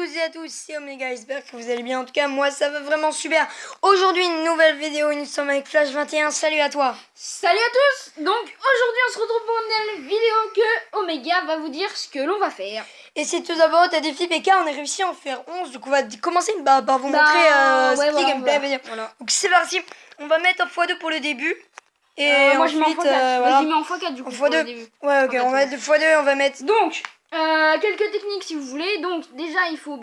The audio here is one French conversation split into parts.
toutes et à tous, c'est Omega, j'espère que vous allez bien. En tout cas, moi ça va vraiment super. Aujourd'hui, une nouvelle vidéo, nous sommes avec Flash 21. Salut à toi. Salut à tous. Donc aujourd'hui on se retrouve pour une nouvelle vidéo que Omega va vous dire ce que l'on va faire. Et c'est tout d'abord ta défi PK, on a réussi à en faire 11. Donc on va commencer par vous montrer ce petit gameplay. Voilà. Donc c'est parti, on va mettre en x2 pour le début. Et moi ensuite, je mets en x4. voilà. Vas-y, mets en x4 du coup. En pour le x2. début. Ouais, ok, on va mettre x2, on va mettre. Donc, quelques techniques si vous voulez. Donc déjà il faut,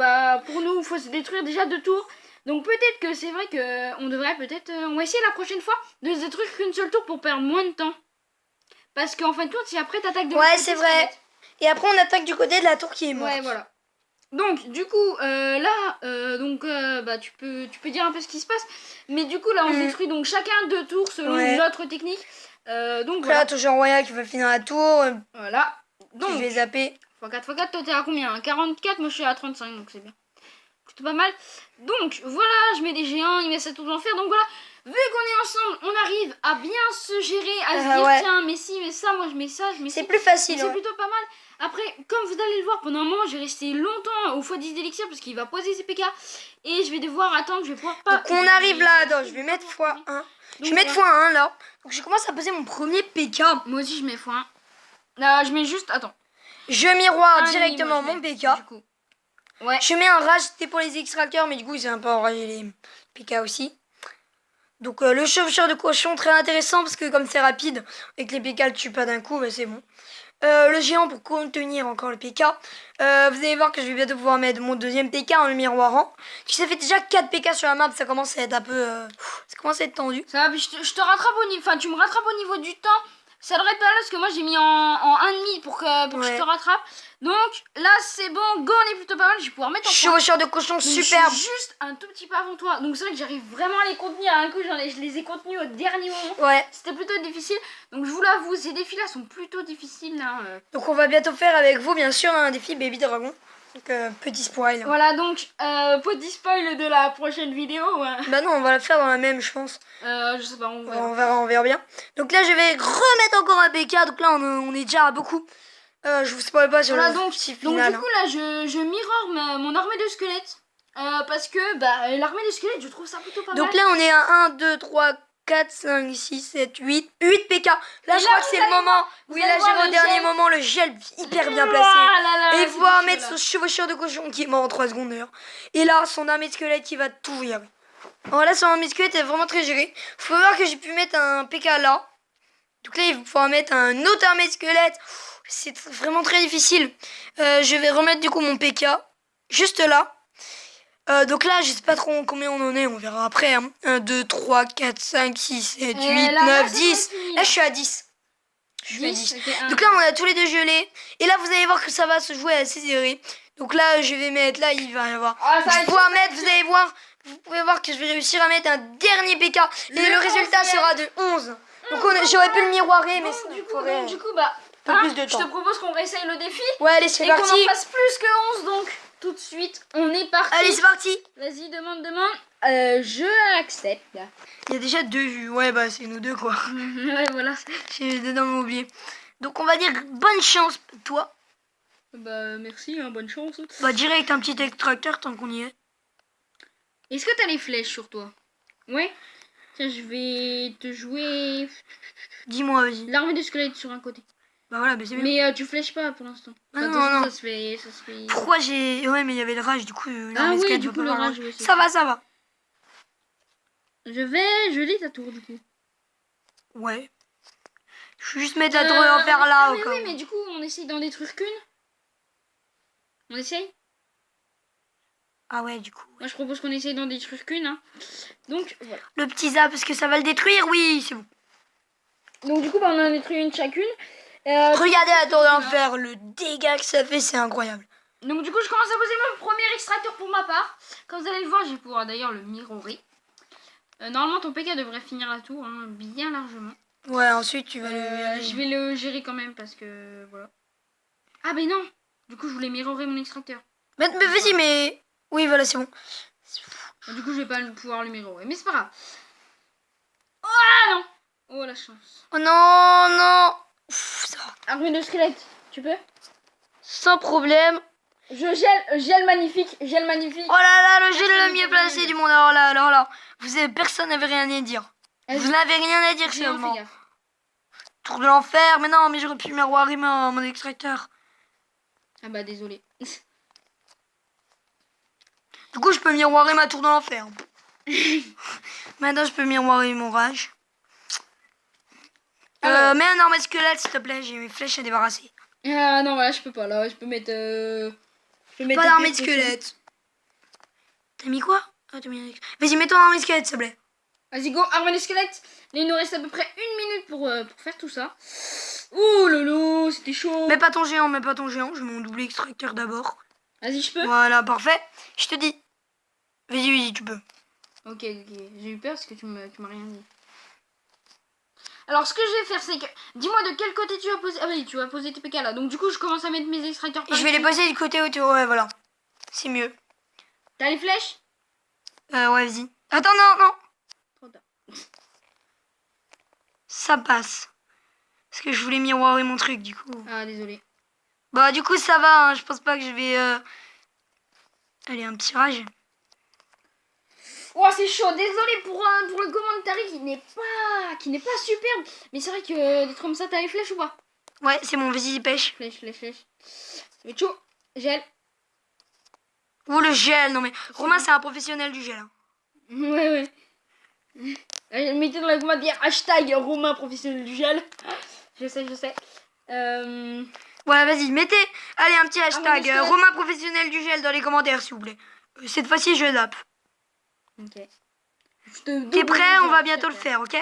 pour nous, il faut se détruire déjà 2 tours. Donc peut-être que c'est vrai que on devrait on va essayer la prochaine fois de se détruire qu'une seule tour pour perdre moins de temps. Parce qu'en fin de compte, si après t'attaques de l'autre côté, c'est vrai. Et après on attaque du côté de la tour qui est morte. Ouais, voilà. Donc du coup tu peux dire un peu ce qui se passe, mais du coup là on se détruit donc chacun 2 tours selon notre technique. Donc voilà, la tour géant royal qui va finir la tour. Voilà. Donc je vais zapper. x4, toi t'es à combien? 44, moi je suis à 35, donc c'est bien. Plutôt pas mal. Donc voilà, je mets des géants, il met sa tour d'enfer. Donc voilà, vu qu'on est ensemble, on arrive à bien se gérer, à se dire tiens, mais si, mais ça, moi je mets ça, je mets ça. C'est plus facile. C'est plutôt pas mal. Après, comme vous allez le voir, pendant un moment, j'ai resté longtemps au x10 d'élixir parce qu'il va poser ses PK. Et je vais devoir attendre, je vais pouvoir pas. Donc on arrive là, attends, je vais mettre x1. Je vais mettre x1 là. Donc je commence à poser mon premier PK. Moi aussi je mets x1. Là, je mets juste, attends. Je miroire directement mon PK. Du coup. Ouais. Je mets un rage, c'était pour les extracteurs, mais du coup c'est un peu enragé les PK aussi. Donc le chevaucheur de cochon, très intéressant parce que comme c'est rapide et que les PK le tuent pas d'un coup, bah, c'est bon. Le géant pour contenir encore le PK. Vous allez voir que je vais bientôt pouvoir mettre mon deuxième PK en le miroirant. Ça fait déjà 4 PK sur la map, ça commence à être un peu... ça commence à être tendu. Ça va, je te rattrape au niveau... Enfin, tu me rattrapes au niveau du temps. Ça devrait être pas là parce que moi j'ai mis en 1,5 pour que je te rattrape. Donc là c'est bon, go, on est plutôt pas mal. Je vais pouvoir mettre en chevaucheur de cochon, superbe. Je suis juste un tout petit peu avant toi. Donc c'est vrai que j'arrive vraiment à les contenir. Un coup je les ai contenus au dernier moment. Ouais. C'était plutôt difficile. Donc je vous l'avoue, ces défis là sont plutôt difficiles là. Donc on va bientôt faire avec vous bien sûr un défi Baby Dragon. Donc petit spoil. Voilà, donc petit spoil de la prochaine vidéo. Bah non, on va la faire dans la même, je pense. Je sais pas, on verra bien. Donc là je vais remettre encore un PK. Donc là on est déjà à beaucoup. Je vous spoil pas sur le petit final. Donc du coup là je mirror mon armée de squelettes. Parce que l'armée de squelettes je trouve ça plutôt pas mal. Donc là on est à 1, 2, 3, 4, 5, 6, 7, 8 PK. Là je crois que c'est le moment où il a géré au dernier moment le gel hyper bien placé. Et il va mettre son chevaucheur de cochon qui est mort en 3 secondes d'ailleurs. Et là son armée de squelette qui va tout virer. Alors là son armée de squelette est vraiment très gérée. Faut voir que j'ai pu mettre un PK là. Donc là il va pouvoir mettre un autre armée de squelette. C'est vraiment très difficile. Je vais remettre du coup mon PK juste là. Donc là, je sais pas trop combien on en est, on verra après. Hein. 1, 2, 3, 4, 5, 6, 7, 8, 9, 10. Là, je suis à 10. Je suis à 10. Donc là, on a tous les deux gelés. Et là, vous allez voir que ça va se jouer assez serré. Donc là, je vais mettre, là, il va y avoir. Je vais pouvoir mettre, vous allez voir, vous pouvez voir que je vais réussir à mettre un dernier PK. Et le résultat sera de 11. Donc j'aurais pu le miroirer, mais du coup, plus de temps. Je te propose qu'on réessaye le défi. Ouais, allez, c'est parti. Et qu'on en fasse plus que 11, donc tout de suite, on est parti. Allez, c'est parti. Vas-y, demande. Je accepte. Il y a déjà 2 vues. Ouais, bah c'est nous deux, quoi. Ouais, voilà. J'ai dedans mon oublié. Donc, on va dire bonne chance, toi. Bah, merci, hein, bonne chance. Bah, direct un petit extracteur tant qu'on y est. Est-ce que t'as les flèches sur toi? Ouais. Tiens, je vais te jouer... Dis-moi, vas-y. L'armée de squelettes sur un côté. Bah voilà, mais c'est bien. Mais tu flèches pas pour l'instant. Enfin, non. Ça se fait... Pourquoi j'ai... Ouais, mais il y avait le rage, du coup... Du coup, le rage aussi. Ça va. Je vais geler ta tour, du coup. Ouais. Je vais juste mettre la tour en fer là. Oui, mais du coup, on essaye d'en détruire qu'une. On essaye? Ah ouais, du coup. Moi, je propose qu'on essaye d'en détruire qu'une. Hein. Donc, voilà. Le petit zap, parce que ça va le détruire, oui, c'est bon. Donc, du coup, on en détruit une chacune. Regardez la tour d'enfer, le dégât que ça fait, c'est incroyable. Donc, du coup, je commence à poser mon premier extracteur pour ma part. Comme vous allez le voir, je vais pouvoir d'ailleurs le mirorer. Normalement, ton PK devrait finir la tour, hein, bien largement. Ouais, ensuite, tu vas je vais le gérer quand même parce que, voilà. Ah, mais non. Du coup, je voulais mirorer mon extracteur. Mais vas-y, mais... Oui, voilà, c'est bon. Du coup, je vais pas pouvoir le mirorer, mais c'est pas grave. Oh non. Oh, la chance. Oh non. Ouf, ça va. Armée de squelette, tu peux? Sans problème. Gel magnifique, gel magnifique. Oh là là, le gel le mieux placé du monde. Alors là. Personne n'avait rien à dire. Vous n'avez rien à dire Géant, seulement. fais gaffe. Tour de l'enfer, mais non, mais j'aurais pu miroirer mon extracteur. Ah bah désolé. Du coup, je peux miroirer ma tour de l'enfer. Maintenant, je peux miroirer mon rage. Alors. Mets un arme squelette, s'il te plaît. J'ai mes flèches à débarrasser. Ah non, voilà, je peux pas. Là, je peux mettre. Pas d'armée de squelette. T'as mis quoi? T'as mis... Vas-y, mets ton armée de squelette, s'il te plaît. Vas-y, go, arme les squelettes. Là, il nous reste à peu près 1 minute pour faire tout ça. Ouh lolo, c'était chaud. Mets pas ton géant. Je mets mon double extracteur d'abord. Vas-y, je peux. Voilà, parfait. Je te dis. Vas-y, tu peux. Ok. J'ai eu peur parce que tu m'as rien dit. Alors, ce que je vais faire, c'est que... Dis-moi de quel côté tu vas poser... Ah oui, tu vas poser tes PK là. Donc, du coup, je commence à mettre mes extracteurs par Je vais les ici. poser du côté autour. Ouais, voilà. C'est mieux. T'as les flèches? Ouais, vas-y. Attends, non. Trop tard. Ça passe. Parce que je voulais miroirer mon truc, du coup. Ah, désolé. Bah, du coup, ça va. Hein. Je pense pas que je vais... Allez, un petit rage. Oh, c'est chaud. Désolé pour le commentaire qui n'est pas superbe. Mais c'est vrai que des trucs comme ça, t'as les flèches ou pas? Ouais, c'est bon. Vas-y, dépêche. Flèche. Ça va être chaud. Gel. Oh, le gel. Non, mais Romain, c'est un professionnel du gel. Hein. Ouais. Mettez dans la commentaire hashtag Romain professionnel du gel. Je sais. Voilà, vas-y, mettez. Allez, un petit hashtag. squelette. Romain professionnel du gel dans les commentaires, s'il vous plaît. Cette fois-ci, je zappe. Ok. T'es prêt? On va bientôt le faire, ok?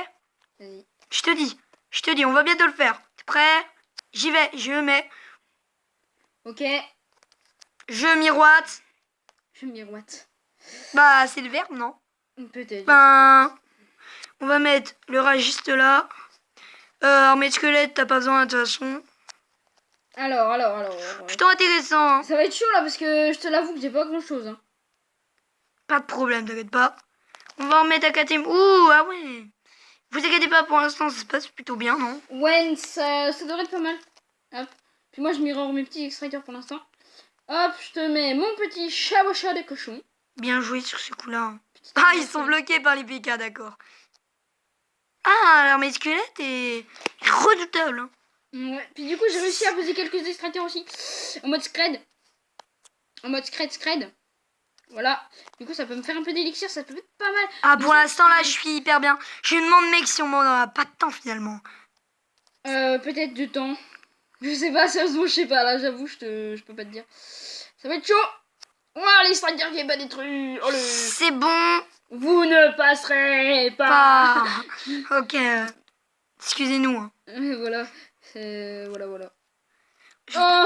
Vas-y. Je te dis, on va bientôt le faire. T'es prêt? J'y vais, je mets. Ok. Je miroite. Je miroite. Bah, c'est le verbe, non? Peut-être. Ben, on va mettre le rage juste là. Armée de squelette, t'as pas besoin de toute façon. Alors. Plutôt intéressant, hein. Ça va être chaud là parce que je te l'avoue que j'ai pas grand chose. Hein. Pas de problème, t'inquiète pas. On va remettre à KTM. Ouh, ah ouais. Vous inquiétez pas, pour l'instant, ça se passe plutôt bien, non? Ouais, ça devrait être pas mal. Hop. Puis moi, je mirror mes petits extracteurs pour l'instant. Hop, je te mets mon petit chabochat de cochon. Bien joué sur ce coup-là. Ah, ils sont bloqués par les PK, d'accord. Ah, l'armée de squelette est redoutable. Hein. Ouais. Puis du coup, j'ai réussi à poser quelques extracteurs aussi. En mode scred. Scred. Voilà. Du coup, ça peut me faire un peu d'élixir, ça peut être pas mal. Ah, pour l'instant, là, je suis hyper bien. Je me demande, mec, si on m'en aura pas de temps, finalement. Peut-être du temps. Je sais pas, sérieusement, je sais pas. Là, j'avoue, je peux pas te dire. Ça va être chaud. Oh, l'extracteur qui est pas détruit. Oh, C'est bon. Vous ne passerez pas. Ok. Excusez-nous. Hein. Voilà. Voilà. Oh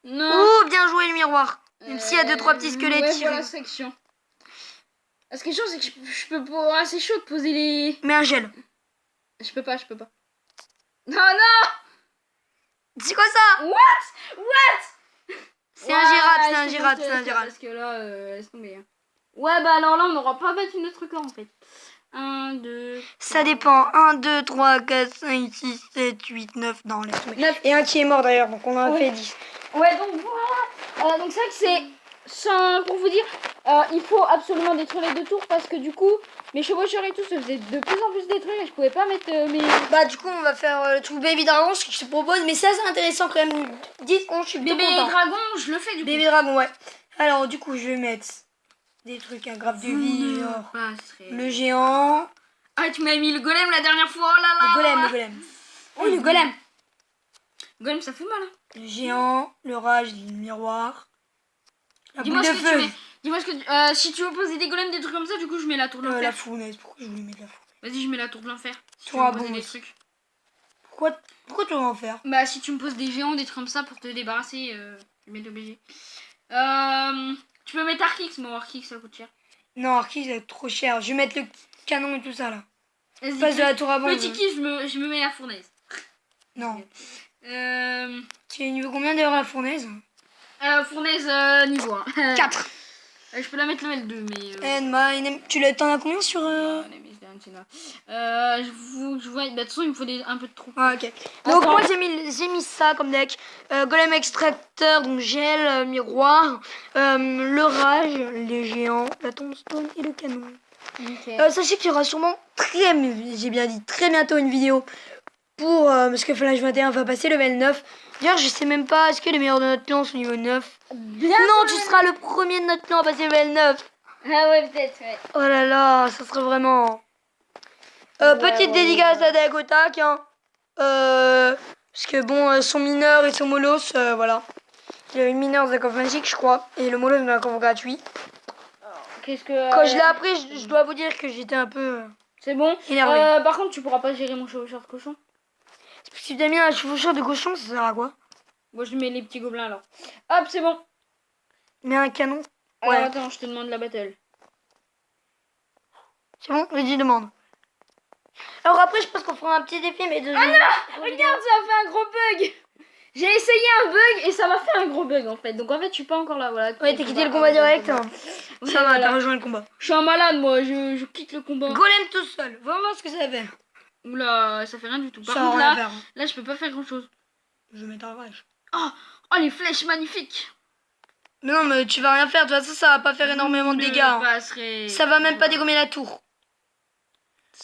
non. Oh, bien joué le miroir. Même s'il y a 2-3 petits squelettes ouais, tirés. voilà, section. Ce qui est chaud, c'est que je peux pas... Ah, c'est chaud de poser les... Mais un gel. Je peux pas. Non. C'est quoi ça? What C'est un Gérard. Parce que là, laisse tomber. Hein. Ouais, bah alors là, on n'aura pas battu notre record, en fait. 1, 2... Ça dépend. 1, 2, 3, 4, 5, 6, 7, 8, 9. Non, laisse tomber. 9. Et un qui est mort d'ailleurs, donc on en a fait 10. Ouais, donc voilà. Donc c'est vrai que c'est... Pour vous dire, il faut absolument détruire les 2 tours parce que du coup, mes chevaucheurs et tout se faisaient de plus en plus détruire et je pouvais pas mettre mes... Bah du coup on va faire le truc Baby Dragon, ce que je te propose, mais ça c'est intéressant quand même. 10 secondes, je suis plutôt Bébé content. dragon, je le fais du coup. Baby Dragon, ouais. Alors du coup je vais mettre des trucs à grave de vie, genre le géant. Ah, tu m'as mis le golem la dernière fois, oh là là. Le golem. Oh, le golem. Golem, ça fait mal. Hein. Le géant, le rage, le miroir. La boule Dis-moi de ce que feu. tu mets. Dis-moi ce que si tu veux poser des golems, des trucs comme ça, du coup je mets la tour de l'enfer. La fournaise, pourquoi je voulais mettre la fournaise? Vas-y, je mets la tour de l'enfer. Si tu Toi, veux poser bon, des trucs. Pourquoi tu vas en faire? Bah si tu me poses des géants, des trucs comme ça pour te débarrasser, je vais t'obliger. Tu peux mettre Arkix, mais Arkix ça coûte cher. Non, Arki, ça va être trop cher. Je vais mettre le canon et tout ça là. Vas-y, Passe de la tour à bombe. petit kiff, je me mets la fournaise. Non. Euh, Tu es niveau combien d'ailleurs la fournaise? Fournaise niveau 1. 4. Je peux la mettre level 2, mais... Tu t'en as combien sur... c'est là. Je vois. Bah, de toute façon, il me faut un peu de trous. Ah, ok. Donc Attends. moi j'ai mis ça comme deck. Golem extracteur, donc gel, miroir, le rage, les géants, la tombstone et le canon. Ok. Sachez qu'il y aura sûrement j'ai bien dit très bientôt une vidéo pour parce que Flash 21 va passer level 9. D'ailleurs je sais même pas, est-ce que les meilleurs de notre clan sont niveau 9? Non, tu seras le premier de notre clan à passer level 9. Ah ouais, peut-être, ouais. Oh là là, ça serait vraiment... petite dédicace à Dagotak, hein. Parce que bon, son mineur et son molos, voilà. Il a eu le mineur de coffre magique, je crois, et le molos de la coffre gratuit. Qu'est-ce que. Quand je l'ai appris, je dois vous dire que j'étais un peu C'est bon. énervé. Par contre, tu pourras pas gérer mon chevaucheur de cochon. Si tu as mis un chevaucheur de cochon, ça sert à quoi? Moi, je mets les petits gobelins alors. Hop, c'est bon. Mais un canon? Alors, Ouais. attends, je te demande la battle. C'est bon, vas-y, demande. Alors après, je pense qu'on fera un petit défi, mais de... Ah non, regarde, ça a fait un gros bug. J'ai essayé un bug et ça m'a fait un gros bug en fait. Donc en fait, je suis pas encore là. Voilà. Ouais, t'as quitté le combat direct. Hein. Ouais, Ça va, voilà. t'as rejoint le combat. Je suis un malade, moi. Je quitte le combat. Golem tout seul, va voir ce que ça fait. Oula, ça fait rien du tout. Par Ça contre, va rien là, faire. Hein. là, je peux pas faire grand chose. Je vais mettre un vache. Oh, les flèches magnifiques. Mais non, mais tu vas rien faire. De toute façon, ça va pas faire énormément de dégâts. Hein. Ça va même pas dégommer la tour.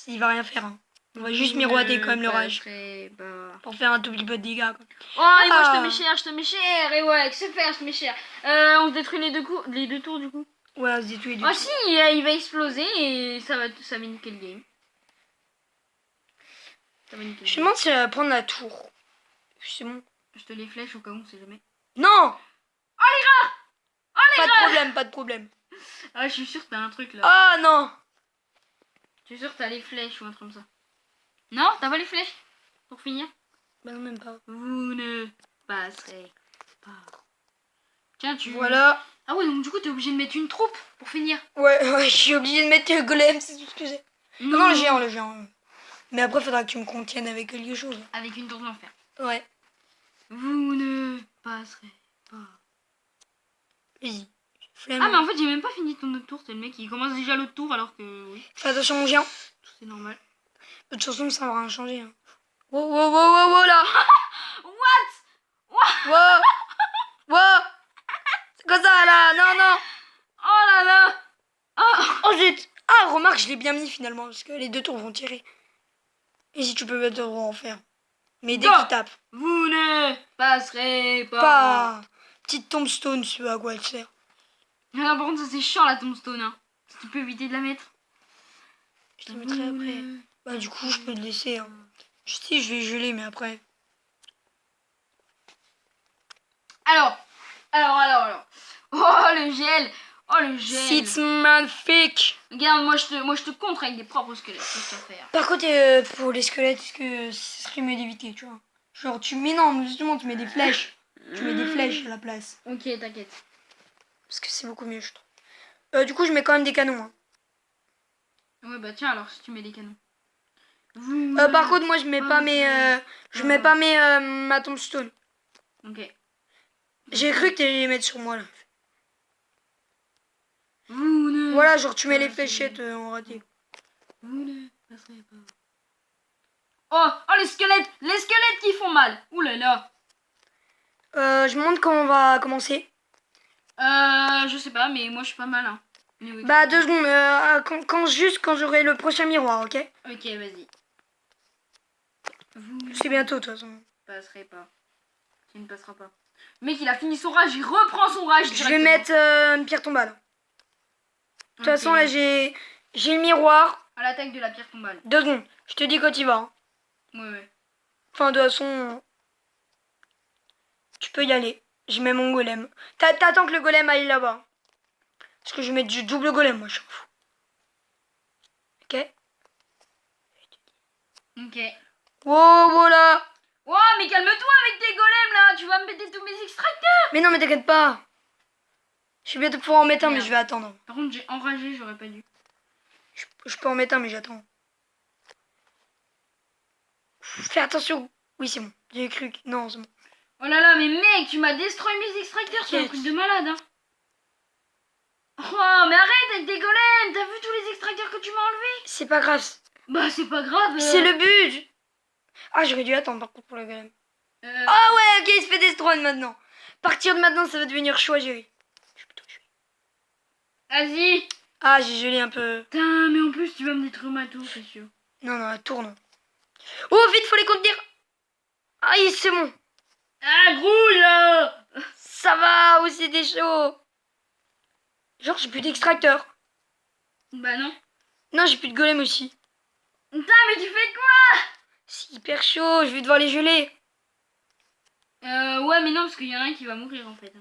Il va rien faire. Hein. On va juste miroiter quand même le rage. Pour faire un tout petit peu de dégâts. Quoi. Oh, et moi je te mets cher. Et ouais, que se faire, je te mets cher. On se détruit les deux tours du coup. Ouais, on se détruit les deux. Ah si, il va exploser et ça va niquer le game. Je me demande si elle va prendre la tour. C'est bon. Je te les flèches au cas où, on sait jamais. Non. Oh l'erreur. Pas de problème, pas de problème. Ah, je suis sûre que t'as un truc là. Ah non. Je suis sûre que t'as les flèches ou un truc comme ça. Non, t'as pas les flèches pour finir? Bah non, même pas. Vous ne passerez pas. Tiens, tu... Voilà. Ah ouais, donc du coup, t'es obligé de mettre une troupe pour finir. Ouais, je suis obligée de mettre le golem, c'est tout ce que j'ai. Non, le géant. Mais après, faudra que tu me contiennes avec quelque chose. Avec une tour d'enfer. Ouais. Vous ne passerez pas. Vas-y. Ah, mais en fait, j'ai même pas fini ton autre tour. C'est le mec qui commence déjà l'autre tour alors que... Oui, Fais attention, mon géant. c'est normal. De toute façon, ça va rien changer. Hein. Wow, là. What? Wow. C'est quoi ça, là? Non. Oh là là. Oh, zut. Ah, remarque, je l'ai bien mis, finalement, parce que les deux tours vont tirer. Et si tu peux mettre en faire. Mais dès Go. qu'il tape. Vous ne passerez pas. Pas. Petite tombstone, tu vois à quoi elle sert. Ah, par contre, ça c'est chiant la tombstone. Hein. Si tu peux éviter de la mettre. Je la mettrai après. Bah, du coup, je peux le laisser. Hein. Je sais, je vais geler, mais après. Alors. Oh, le gel. C'est magnifique. Regarde, moi je te contre avec des propres squelettes. Qu'est-ce que tu vas faire? Par contre, pour les squelettes, est-ce que ce serait mieux d'éviter, tu vois? Genre, non, justement, tu mets des flèches. Tu mets des flèches à la place. Ok, t'inquiète. Parce que c'est beaucoup mieux, je trouve. Du coup, je mets quand même des canons. Hein. Ouais, bah tiens, alors si tu mets des canons. Par contre, moi, je mets pas ma tombstone. Ok. J'ai cru que tu allais les mettre sur moi, là. Vous ne... Voilà, genre, tu mets les fléchettes en raté. Vous ne passerez pas. Oh, les squelettes! Les squelettes qui font mal! Ouh là là! Je me demande quand on va commencer. Je sais pas, mais moi je suis pas mal. Hein. Oui. Bah, 2 secondes. Quand j'aurai le prochain miroir, ok? Ok, vas-y. Vous ne C'est bientôt, de toute façon. passerez pas. Tu ne passeras pas. Le mec, il a fini son rage, il reprend son rage. Je vais mettre une pierre tombale. De toute façon, là, j'ai le miroir. À l'attaque de la pierre tombale. 2 secondes. Je te dis quand il va. Hein. Ouais. Enfin, de toute façon, tu peux y aller. Je mets mon golem. T'attends que le golem aille là-bas. Parce que je vais mettre du double golem, moi, je m'en fous. Ok? Ok. Wow, voilà. Oh, mais calme-toi avec tes golems là! Tu vas me péter tous mes extracteurs! Mais non, mais t'inquiète pas. Je vais bientôt pouvoir en mettre un, mais Merde. je vais attendre. Par contre, j'ai enragé, j'aurais pas dû. Je peux en mettre un, mais j'attends. Fais attention. Oui, c'est bon. J'ai cru que... Non, c'est bon. Oh là là, mais mec, tu m'as destroy mes extracteurs, c'est un T'inquiète. truc de malade, hein. Oh, mais arrête avec tes golems! T'as vu tous les extracteurs que tu m'as enlevés? C'est pas grave. Bah, c'est pas grave. C'est le but. Ah, j'aurais dû attendre par contre pour le golem. Euh, Ah ouais, ok, il se fait des drones maintenant. À partir de maintenant, ça va devenir chaud à gérer. Je suis plutôt gelé. Vas-y. Ah, j'ai gelé un peu. Putain, mais en plus, tu vas me détruire ma tour, c'est sûr. Non, non, tourne. Oh, vite, faut les contenir. Aïe, c'est bon. Ah, grouille, là. Ça va, oh, c'était chaud. Genre, j'ai plus d'extracteur. Bah, non. Non, j'ai plus de golem aussi. Putain, mais tu fais quoi? C'est hyper chaud, je vais devoir les geler. Ouais, mais non, parce qu'il y en a un qui va mourir, en fait.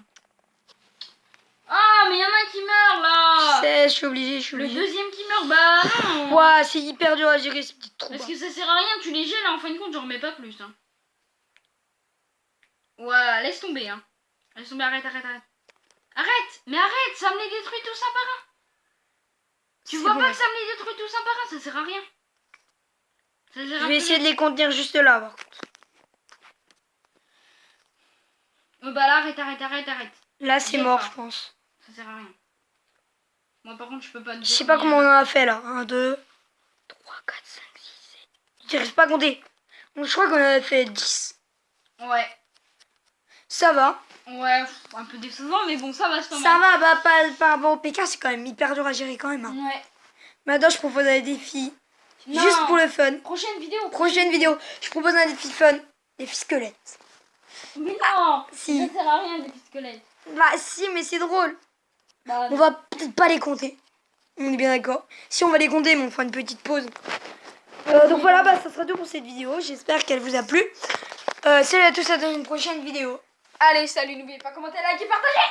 Ah, mais il y en a un qui meurt, là. Je suis obligé, je suis Le obligé. deuxième qui meurt, bah, non. Ouah, c'est hyper dur à gérer ces petites trous. Parce que ça sert à rien, tu les gèles, en fin de compte, j'en remets pas plus. Hein. Ouais, laisse tomber, hein. Laisse tomber, arrête. Arrête, mais arrête, ça me les détruit tous un par un. Tu C'est vois bon, pas mais que ça me les détruit tous un par un, ça sert à rien. Ça sert je à vais essayer plus. de les contenir juste là, par contre. Bah là, arrête. Là, c'est J'ai mort, pas. je pense. Ça sert à rien. Moi, par contre, je peux pas te Je sais dire, pas mais- comment on en a fait, là. 1, 2, 3, 4, 5, 6, 7. J'arrive pas à compter. Donc, je crois qu'on en a fait 10. Ouais. Ça va. Ouais, un peu décevant, mais bon, ça va, c'est pas Ça mal. va, bah, par rapport au PK, c'est quand même hyper dur à gérer quand même. Hein. Ouais. Maintenant, je propose un défi. Non. Juste pour le fun. Prochaine vidéo. Prochaine vidéo, je propose un défi fun. Défi squelette. Mais non, si. ça sert à rien, des squelettes. Bah, si, mais c'est drôle. Bah, On va peut-être pas les compter. On est bien d'accord. Si on va les compter, mais on fera une petite pause. Donc voilà, bah, ça sera tout pour cette vidéo. J'espère qu'elle vous a plu. Salut à tous, à dans une prochaine vidéo. allez, salut, n'oubliez pas de commenter, liker, partager.